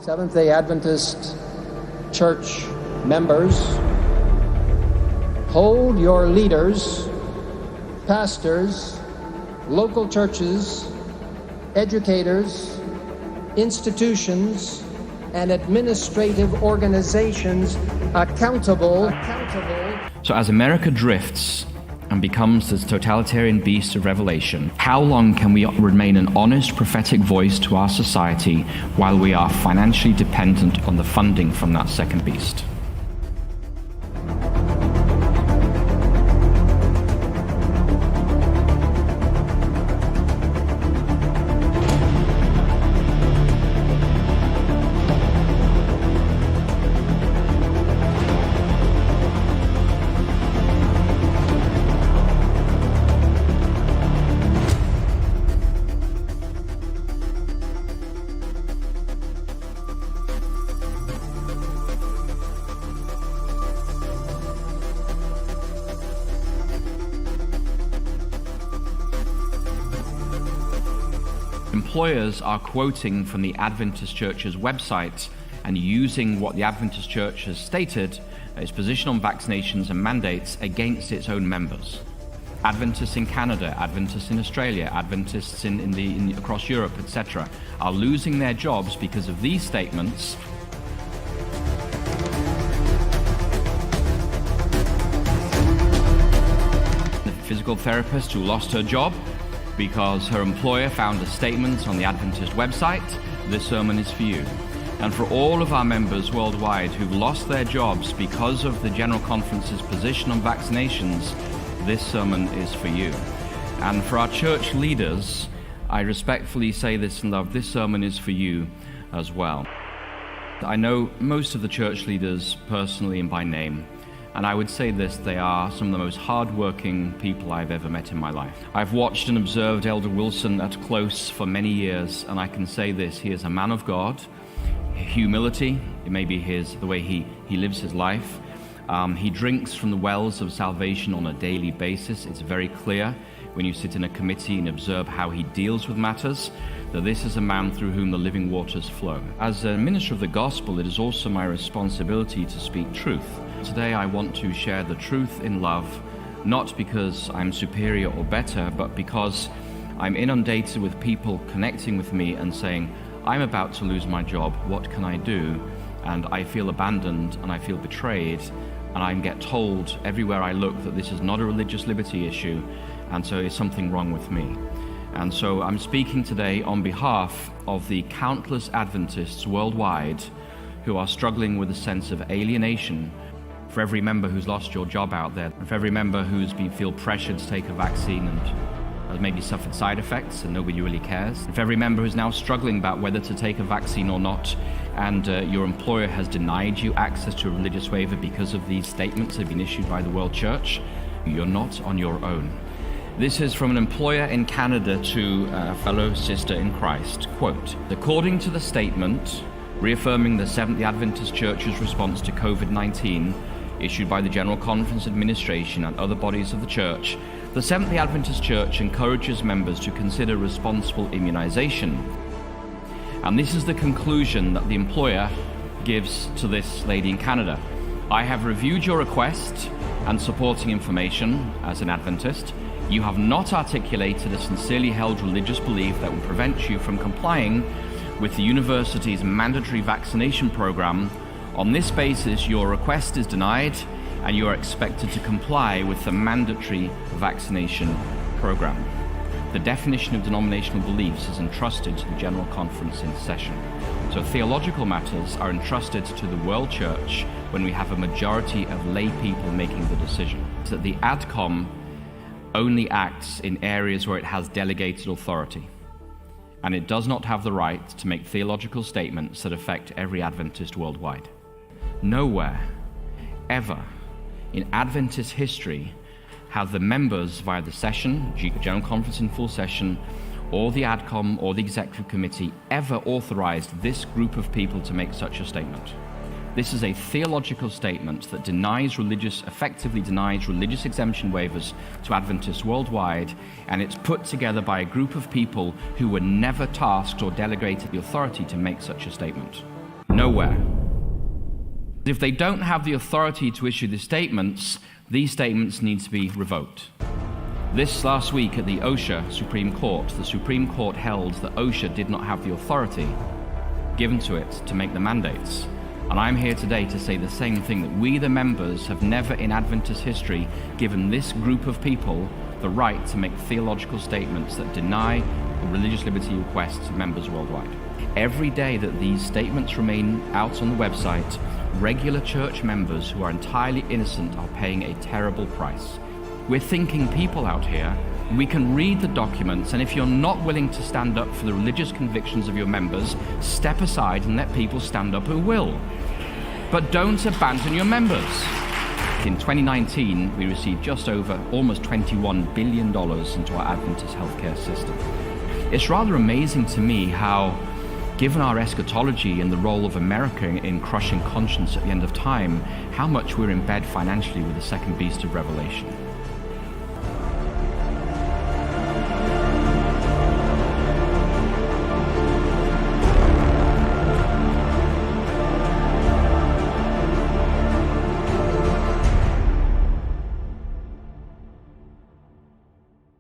Seventh-day Adventist church members, hold your leaders, pastors, local churches, educators, institutions, and administrative organizations accountable. So as America drifts and becomes this totalitarian beast of revelation, how long can we remain an honest prophetic voice to our society while we are financially dependent on the funding from that second beast? Employers are quoting from the Adventist Church's website and using what the Adventist Church has stated, its position on vaccinations and mandates, against its own members. Adventists in Canada, Adventists in Australia, Adventists across Europe, etc., are losing their jobs because of these statements. The physical therapist who lost her job because her employer found a statement on the Adventist website, this sermon is for you. And for all of our members worldwide who've lost their jobs because of the General Conference's position on vaccinations, this sermon is for you. And for our church leaders, I respectfully say this in love, this sermon is for you as well. I know most of the church leaders personally and by name, and I would say this, they are some of the most hard-working people I've ever met in my life. I've watched and observed Elder Wilson at close for many years, and I can say this, he is a man of God. Humility, it may be the way he lives his life. He drinks from the wells of salvation on a daily basis. It's very clear when you sit in a committee and observe how he deals with matters, that this is a man through whom the living waters flow. As a minister of the gospel, it is also my responsibility to speak truth. Today I want to share the truth in love, not because I'm superior or better, but because I'm inundated with people connecting with me and saying, I'm about to lose my job, what can I do? And I feel abandoned and I feel betrayed, and I get told everywhere I look that this is not a religious liberty issue, and so is something wrong with me. And so I'm speaking today on behalf of the countless Adventists worldwide who are struggling with a sense of alienation. For every member who's lost your job out there, for every member who's feel pressured to take a vaccine and has maybe suffered side effects and nobody really cares, for every member who's now struggling about whether to take a vaccine or not, and your employer has denied you access to a religious waiver because of these statements that have been issued by the World Church, you're not on your own. This is from an employer in Canada to a fellow sister in Christ. Quote, according to the statement reaffirming the Seventh-day Adventist Church's response to COVID-19, issued by the General Conference Administration and other bodies of the Church, the Seventh-day Adventist Church encourages members to consider responsible immunization. And this is the conclusion that the employer gives to this lady in Canada. I have reviewed your request and supporting information as an Adventist. You have not articulated a sincerely held religious belief that will prevent you from complying with the university's mandatory vaccination program. On this basis, your request is denied and you are expected to comply with the mandatory vaccination program. The definition of denominational beliefs is entrusted to the General Conference in session. So theological matters are entrusted to the World Church when we have a majority of lay people making the decision. So that the ADCOM only acts in areas where it has delegated authority, and it does not have the right to make theological statements that affect every Adventist worldwide. Nowhere, ever, in Adventist history have the members via the session, General Conference in full session, or the ADCOM or the Executive Committee ever authorized this group of people to make such a statement. This is a theological statement that effectively denies religious exemption waivers to Adventists worldwide, and it's put together by a group of people who were never tasked or delegated the authority to make such a statement. Nowhere. If they don't have the authority to issue these statements need to be revoked. This last week at the OSHA Supreme Court, the Supreme Court held that OSHA did not have the authority given to it to make the mandates. And I'm here today to say the same thing, that we, the members, have never in Adventist history given this group of people the right to make theological statements that deny the religious liberty requests of members worldwide. Every day that these statements remain out on the website, regular church members who are entirely innocent are paying a terrible price. We're thinking people out here. We can read the documents, and if you're not willing to stand up for the religious convictions of your members, step aside and let people stand up who will. But don't abandon your members. In 2019, we received just over almost $21 billion into our Adventist healthcare system. It's rather amazing to me how, given our eschatology and the role of America in crushing conscience at the end of time, how much we're in bed financially with the second beast of Revelation.